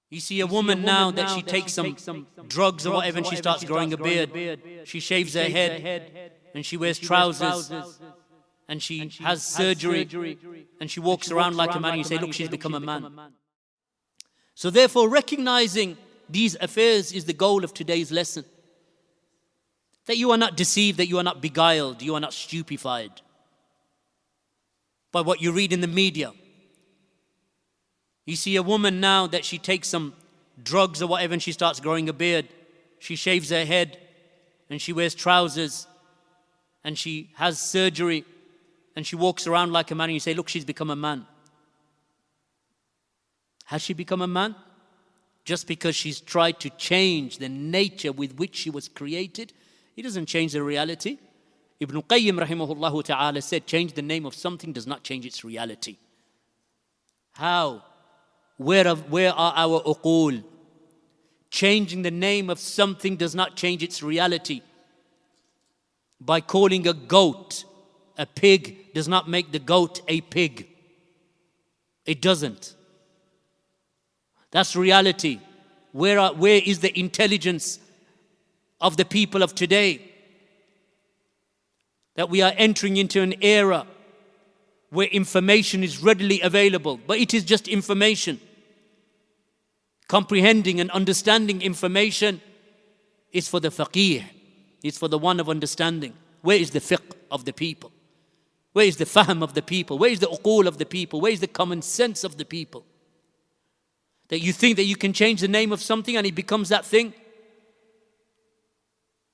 You see a woman now that she takes some drugs or whatever and she starts growing a beard. She shaves her head and she wears trousers and she has surgery and she walks around like a man. You say, look, she's become a man. So therefore, recognizing these affairs is the goal of today's lesson. That you are not deceived, that you are not beguiled, you are not stupefied by what you read in the media. You see a woman now that she takes some drugs or whatever and she starts growing a beard. She shaves her head and she wears trousers and she has surgery and she walks around like a man, and you say, look, she's become a man. Has she become a man? Just because she's tried to change the nature with which she was created, it doesn't change the reality. Ibn Qayyim rahimahullah ta'ala said, change the name of something does not change its reality. How? Where are our uqul? Changing the name of something does not change its reality. By calling a goat a pig does not make the goat a pig. It doesn't. That's reality. Where is the intelligence of the people of today? That we are entering into an era where information is readily available, but it is just information. Comprehending and understanding information is for the faqih. It's for the one of understanding. Where is the fiqh of the people? Where is the fahm of the people? Where is the uqul of the people? Where is the common sense of the people? That you think that you can change the name of something and it becomes that thing?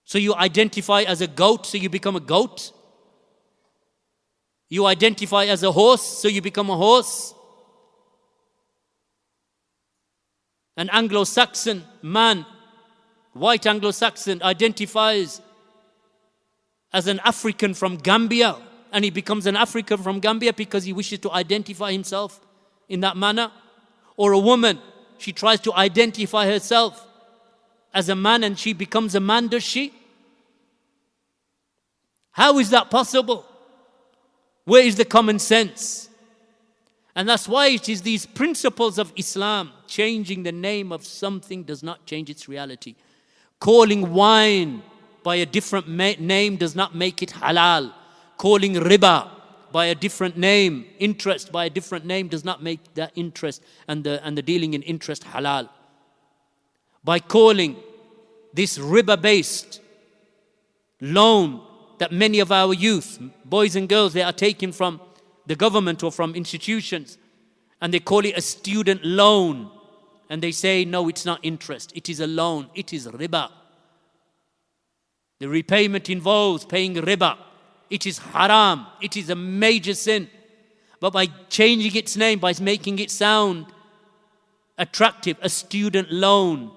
So you identify as a goat, so you become a goat? You identify as a horse, so you become a horse? An Anglo-Saxon man, white Anglo-Saxon, identifies as an African from Gambia, and he becomes an African from Gambia because he wishes to identify himself in that manner. Or a woman, she tries to identify herself as a man and she becomes a man, does she? How is that possible? Where is the common sense? And that's why it is these principles of Islam. Changing the name of something does not change its reality. Calling wine by a different name does not make it halal. Calling riba by a different name, interest by a different name, does not make that interest and the dealing in interest halal. By calling this riba-based loan that many of our youth, boys and girls, they are taking from the government or from institutions, and they call it a student loan, and they say, no, it's not interest, it is a loan, it is riba. The repayment involves paying riba. It is haram, it is a major sin. But by changing its name, by making it sound attractive, a student loan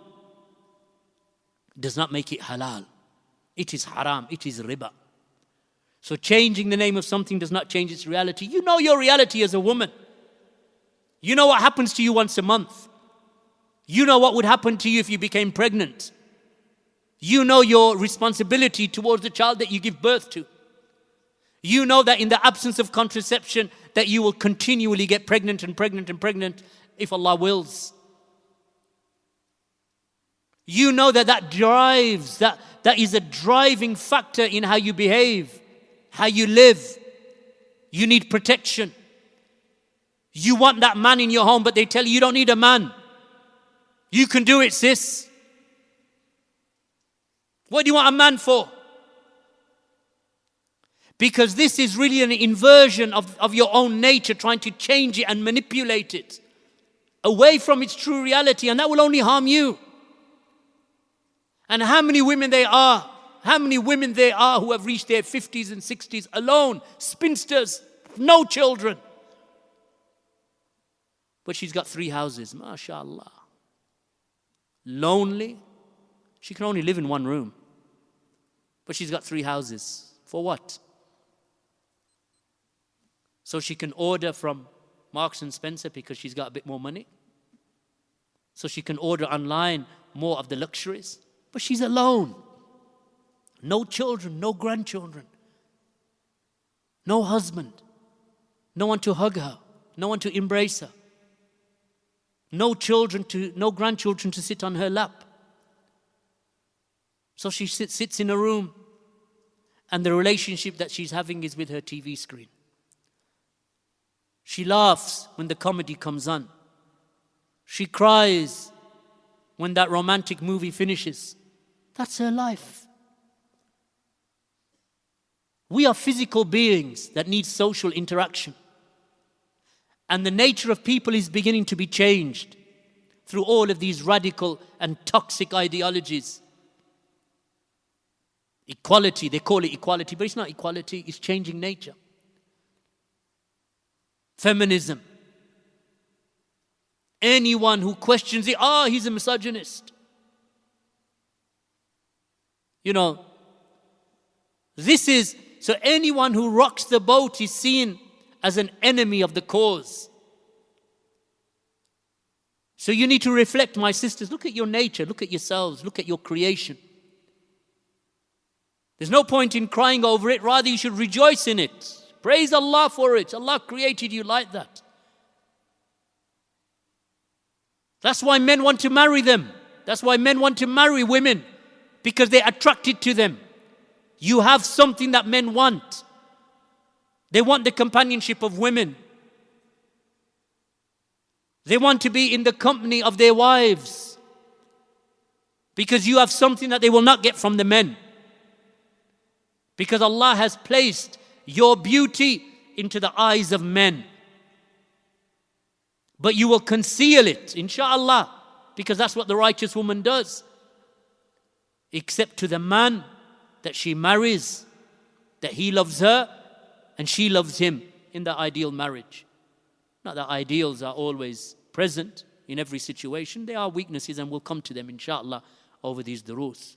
does not make it halal. It is haram, it is riba. So changing the name of something does not change its reality. You know your reality as a woman. You know what happens to you once a month. You know what would happen to you if you became pregnant. You know your responsibility towards the child that you give birth to. You know that in the absence of contraception that you will continually get pregnant and pregnant and pregnant if Allah wills. You know that drives, that is a driving factor in how you behave, how you live. You need protection. You want that man in your home, but they tell you don't need a man. You can do it, sis. What do you want a man for? Because this is really an inversion of your own nature, trying to change it and manipulate it away from its true reality, and that will only harm you. And how many women there are who have reached their 50s and 60s alone, spinsters, no children. But she's got 3 houses, mashallah. Lonely. She can only live in 1 room. But she's got 3 houses. For what? So she can order from Marks and Spencer because she's got a bit more money. So she can order online more of the luxuries. But she's alone. No children, no grandchildren. No husband. No one to hug her. No one to embrace her. no grandchildren to sit on her lap. So she sits in a room, and the relationship that she's having is with her TV screen. She laughs when the comedy comes on. She cries when that romantic movie finishes. That's her life. We are physical beings that need social interaction. And the nature of people is beginning to be changed through all of these radical and toxic ideologies. Equality, they call it equality, but it's not equality, it's changing nature. Feminism. Anyone who questions it, he's a misogynist. So anyone who rocks the boat is seen as an enemy of the cause. So you need to reflect, my sisters, look at your nature, look at yourselves, look at your creation. There's no point in crying over it, rather you should rejoice in it. Praise Allah for it. Allah created you like that. That's why men want to marry them. That's why men want to marry women, because they're attracted to them. You have something that men want. They want the companionship of women. They want to be in the company of their wives, because you have something that they will not get from the men. Because Allah has placed your beauty into the eyes of men. But you will conceal it, inshallah, because that's what the righteous woman does. Except to the man that she marries, that he loves her and she loves him in the ideal marriage. Not that ideals are always present in every situation. There are weaknesses, and we'll come to them, inshallah, over these duruth.